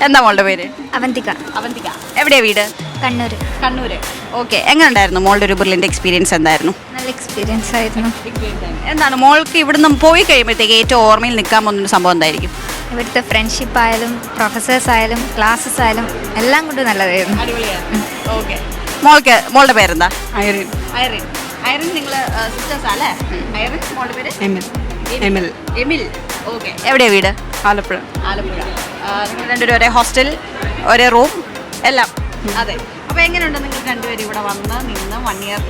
എന്താ മോളുടെ പേര്? അവന്തിക. അവന്തിക. എവിടെയാ വീട്? കണ്ണൂർ. കണ്ണൂര്. ഓക്കെ. എങ്ങനെ ഉണ്ടായിരുന്നു മോളുടെ ഒരു ബ്രില്യൻ്റ് എക്സ്പീരിയൻസ്? എന്തായിരുന്നു? നല്ല എക്സ്പീരിയൻസ് ആയിരുന്നു. എന്താണ് മോൾക്ക് ഇവിടുന്ന് പോയി കഴിയുമ്പോഴത്തേക്ക് ഏറ്റവും ഓർമ്മയിൽ നിൽക്കാൻ പോകുന്ന ഒരു സംഭവം എന്തായിരിക്കും? ഇവിടുത്തെ ഫ്രണ്ട്ഷിപ്പ് ആയാലും പ്രൊഫസേഴ്സ് ആയാലും ക്ലാസ്സസ് ആയാലും എല്ലാം കൊണ്ട് നല്ലതായിരുന്നു. ഓക്കെ. മോളുടെ പേരെന്താ? ഐറിൻ. ഐറിൻ. ഐറിൻ നിങ്ങൾ സിസ്റ്റേഴ്സാ അല്ലേ? ഐറിൻ. മോളുടെ പേര്? എമിൽ. എമിൽ. ഓക്കെ. എവിടെയാ വീട്? ആലപ്പുഴ. ആലപ്പുഴ. നിങ്ങൾ രണ്ടുപേരും ഒരേ ഹോസ്റ്റൽ, ഒരേ റൂം എല്ലാം? അതെ. അപ്പോൾ എങ്ങനെയുണ്ട് നിങ്ങൾ രണ്ടുപേരും ഇവിടെ വന്ന് നിന്ന് 1 ഇയർ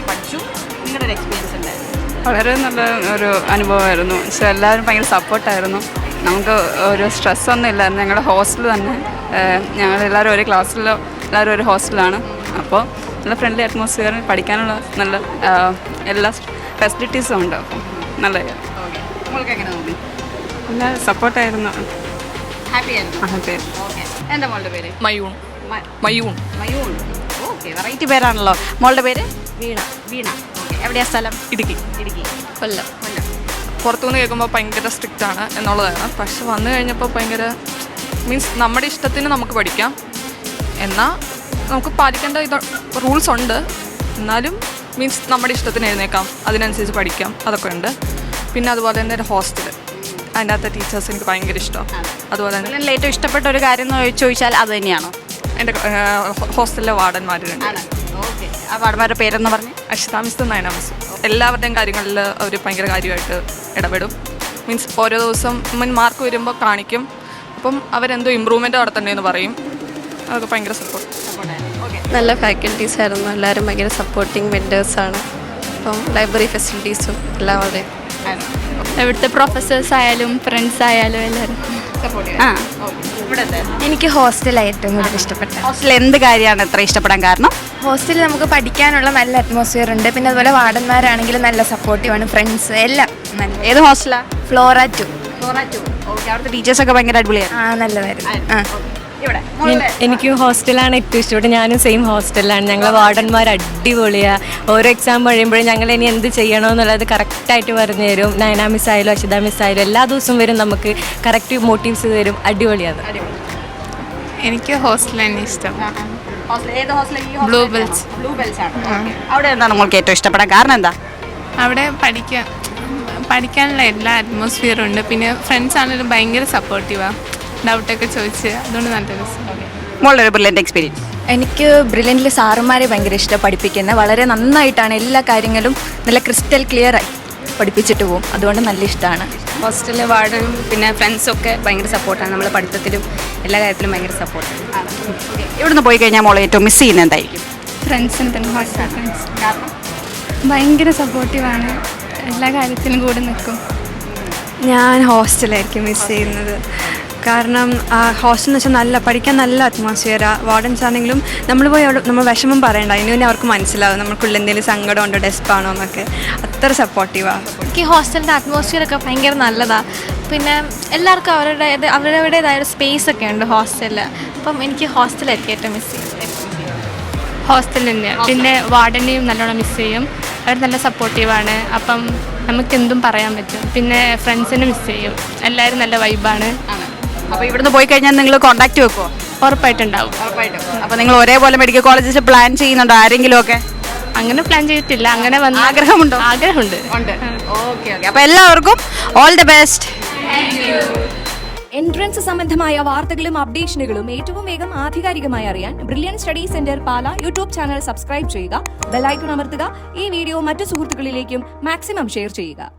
പഠിച്ചു? നിങ്ങളുടെ ഒരു എക്സ്പീരിയൻസ് ഉണ്ടായിരുന്നു? വളരെ നല്ല ഒരു അനുഭവമായിരുന്നു. പക്ഷേ എല്ലാവരും ഭയങ്കര സപ്പോർട്ടായിരുന്നു. നമുക്ക് ഒരു സ്ട്രെസ്സൊന്നും ഇല്ലായിരുന്നു. ഞങ്ങളുടെ ഹോസ്റ്റൽ തന്നെ ഞങ്ങളെല്ലാവരും ഒരേ ക്ലാസ്സിലോ എല്ലാവരും ഒരു ഹോസ്റ്റലാണ്. അപ്പോൾ നല്ല ഫ്രണ്ട്ലി അറ്റ്മോസ്ഫിയർ, പഠിക്കാനുള്ള നല്ല എല്ലാ ഫെസിലിറ്റീസും ഉണ്ട്. അപ്പം നല്ല മോൾക്ക് എങ്ങനെ തോന്നി? നല്ല സപ്പോർട്ടായിരുന്നു. ഹാപ്പി ആയിരുന്നു? ഹാപ്പി. ഓക്കെ. എന്താ മോളുടെ പേര്? മയൂൺ. മയൂൺ. മയൂൺ. ഓക്കെ. വെറൈറ്റി പേരാണല്ലോ. മോളുടെ പേര്? വീണ. വീണ. ഓക്കെ. എവിടെയാ സ്ഥലം? ഇടുക്കി. ഇടുക്കി. കൊല്ലം. കൊല്ലം. പുറത്തുനിന്ന് കേൾക്കുമ്പോൾ ഭയങ്കര സ്ട്രിക്റ്റ് ആണ് എന്നുള്ളതാണ്. പക്ഷെ വന്നു കഴിഞ്ഞപ്പോൾ ഭയങ്കര മീൻസ് നമ്മുടെ ഇഷ്ടത്തിന് നമുക്ക് പഠിക്കാം. എന്നാൽ നമുക്ക് പാലിക്കേണ്ട റൂൾസ് ഉണ്ട്. എന്നാലും മീൻസ് നമ്മുടെ ഇഷ്ടത്തിന് എഴുന്നേക്കാം, അതിനനുസരിച്ച് പഠിക്കാം, അതൊക്കെ ഉണ്ട്. പിന്നെ അതുപോലെ തന്നെ ഒരു ഹോസ്റ്റൽ, അതിൻ്റെ അകത്തെ ടീച്ചേഴ്സ് എനിക്ക് ഭയങ്കര ഇഷ്ടമാണ്. അതുപോലെ തന്നെ ഏറ്റവും ഇഷ്ടപ്പെട്ട ഒരു കാര്യം എന്ന് ചോദിച്ചാൽ അത് തന്നെയാണോ? എൻ്റെ ഹോസ്റ്റലിലെ വാർഡന്മാരുണ്ട്. ഓക്കെ. ആ വാർഡന്മാരുടെ പേരെന്ന് പറഞ്ഞ്? Akshita miss, Nayana miss. എല്ലാവരുടെയും കാര്യങ്ങളിൽ അവർ ഭയങ്കര കാര്യമായിട്ട് ഇടപെടും. മീൻസ് ഓരോ ദിവസം മാർക്ക് വരുമ്പോൾ കാണിക്കും. അപ്പം അവരെന്തോ ഇമ്പ്രൂവ്മെൻറ്റ് നടത്തണ്ടേന്ന് പറയും. അതൊക്കെ ഭയങ്കര സപ്പോർട്ടായിരുന്നു. നല്ല ഫാക്കൽറ്റീസ് ആയിരുന്നു. എല്ലാവരും ഭയങ്കര സപ്പോർട്ടിങ് വെൻഡേഴ്സാണ്. അപ്പം ലൈബ്രറി ഫെസിലിറ്റീസും എല്ലാം വളരെ ഇവിടുത്തെ പ്രൊഫസേഴ്സ് ആയാലും ഫ്രണ്ട്സ് ആയാലും എല്ലാവരും. എനിക്ക് ഹോസ്റ്റലാണ് ഏറ്റവും കൂടുതൽ ഇഷ്ടപ്പെട്ടത്. ഹോസ്റ്റലിൽ എന്ത് കാര്യമാണ് ഇത്ര ഇഷ്ടപ്പെടാൻ കാരണം? ഹോസ്റ്റലിൽ നമുക്ക് പഠിക്കാനുള്ള നല്ല അറ്റ്മോസ്ഫിയർ ഉണ്ട്. പിന്നെ അതുപോലെ വാർഡന്മാരാണെങ്കിലും നല്ല സപ്പോർട്ടീവാണ്. ഫ്രണ്ട്സ് എല്ലാം നല്ല. ഏത് ഹോസ്റ്റലാണ്? ഫ്ലോറ 2. ഓക്കെ. അവിടുത്തെ ടീച്ചേഴ്സൊക്കെ ഭയങ്കര അടിപൊളിയാണ്. നല്ലതായിരുന്നു. എനിക്കും ഹോസ്റ്റലാണ് ഏറ്റവും ഇഷ്ടപ്പെട്ടത്. ഞാനും സെയിം ഹോസ്റ്റലിലാണ്. ഞങ്ങളെ വാർഡന്മാർ അടിപൊളിയാണ്. ഓരോ എക്സാം കഴിയുമ്പോഴും ഞങ്ങൾ ഇനി എന്ത് ചെയ്യണമെന്നുള്ളത് കറക്റ്റായിട്ട് പറഞ്ഞു തരും. നയന മിസ് ആയാലും അക്ഷിത മിസ് ആയാലും എല്ലാ ദിവസവും വരും, നമുക്ക് കറക്റ്റ് മോട്ടീവ്സ് തരും. അടിപൊളിയാണ്. എനിക്ക് ഹോസ്റ്റൽ തന്നെ ഇഷ്ടം. Blue Bells. അവിടെ എന്താണ് നമ്മൾക്ക് ഏറ്റവും ഇഷ്ടപ്പെടാൻ കാരണം? എന്താ? അവിടെ പഠിക്കാനുള്ള എല്ലാ അറ്റ്മോസ്ഫിയറും ഉണ്ട്. പിന്നെ ഫ്രണ്ട്സ് ആണെങ്കിലും ഭയങ്കര സപ്പോർട്ടീവാണ്. ഡൗട്ടൊക്കെ ചോദിച്ച് അതുകൊണ്ട് നല്ല രസം. മോളുടെ ഒരു ബ്രില്യൻ്റ് എക്സ്പീരിയൻസ്? എനിക്ക് ബ്രില്യൻ്റിൽ സാറുമാരെ ഭയങ്കര ഇഷ്ടം. പഠിപ്പിക്കുന്നത് വളരെ നന്നായിട്ടാണ്. എല്ലാ കാര്യങ്ങളും നല്ല ക്രിസ്റ്റൽ ക്ലിയറായി പഠിപ്പിച്ചിട്ട് പോകും. അതുകൊണ്ട് നല്ല ഇഷ്ടമാണ്. ഹോസ്റ്റലിലെ വാർഡനും പിന്നെ ഫ്രണ്ട്സൊക്കെ ഭയങ്കര സപ്പോർട്ടാണ്. നമ്മൾ പഠിത്തത്തിലും എല്ലാ കാര്യത്തിലും ഭയങ്കര സപ്പോർട്ടാണ്. ഇവിടുന്ന് പോയി കഴിഞ്ഞാൽ മോളെ ഏറ്റവും മിസ് ചെയ്യുന്നത് എന്തായിരിക്കും? ഫ്രണ്ട്സിന് തന്നെ. ഹോസ്റ്റൽ ഫ്രണ്ട്സ് ഭയങ്കര സപ്പോർട്ടീവാണ്. എല്ലാ കാര്യത്തിലും കൂടെ നിൽക്കും. ഞാൻ ഹോസ്റ്റലായിരിക്കും മിസ് ചെയ്യുന്നത്. കാരണം ഹോസ്റ്റൽ എന്ന് വെച്ചാൽ പഠിക്കാൻ നല്ല അറ്റ്മോസ്ഫിയറാണ്. വാർഡൻസ് ആണെങ്കിലും നമ്മൾ പോയി അവിടെ നമ്മൾ വിഷമം പറയണ്ട, അതിന് പിന്നെ അവർക്ക് മനസ്സിലാവും നമുക്കുള്ള എന്തെങ്കിലും സങ്കടം ഉണ്ടോ, ഡെസ്പാണോ എന്നൊക്കെ. അത്ര സപ്പോർട്ടീവാണ്. എനിക്ക് ഹോസ്റ്റലിൻ്റെ അറ്റ്മോസ്ഫിയറൊക്കെ ഭയങ്കര നല്ലതാണ്. പിന്നെ എല്ലാവർക്കും അവരുടേതായ ഒരു സ്പേസ് ഒക്കെ ഉണ്ട് ഹോസ്റ്റലിൽ. അപ്പം എനിക്ക് ഹോസ്റ്റലായിരിക്കും ഏറ്റവും മിസ് ചെയ്യും. ഹോസ്റ്റൽ തന്നെയാണ്. പിന്നെ വാർഡനെയും നല്ലോണം മിസ് ചെയ്യും. അവർ നല്ല സപ്പോർട്ടീവാണ്. അപ്പം നമുക്കെന്തും പറയാൻ പറ്റും. പിന്നെ ഫ്രണ്ട്സിനെ മിസ് ചെയ്യും. എല്ലാവരും നല്ല വൈബാണ്. അപ്പോൾ ഇവിടുന്ന് പോയി കഴിഞ്ഞാൽ നിങ്ങൾ കോൺടാക്ട് വെക്കുമോ? ഉറപ്പായിട്ടുണ്ടാവും. അപ്പോൾ നിങ്ങൾ ഒരേപോലെ മെഡിക്കൽ കോളേജിൽ പ്ലാൻ ചെയ്യുന്നുണ്ടോ ആരെങ്കിലും ഒക്കെ? അങ്ങനെ പ്ലാൻ ചെയ്തിട്ടില്ല. അങ്ങനെ വന്ന ആഗ്രഹമുണ്ടോ? ആഗ്രഹമുണ്ട്. ഓക്കെ. അപ്പോൾ എല്ലാവർക്കും ഓൾ ദി ബെസ്റ്റ്. എൻട്രൻസ് സംബന്ധമായ വാർത്തകളും അപ്ഡേഷനുകളും ഏറ്റവും വേഗം ആധികാരികമായി അറിയാൻ ബ്രില്യൻ സ്റ്റഡി സെന്റർ പാല യൂട്യൂബ് ചാനൽ സബ്സ്ക്രൈബ് ചെയ്യുക. ബെൽ ഐക്കൺ അമർത്തുക. ഈ വീഡിയോ മറ്റു സുഹൃത്തുക്കളിലേക്കും മാക്സിമം ഷെയർ ചെയ്യുക.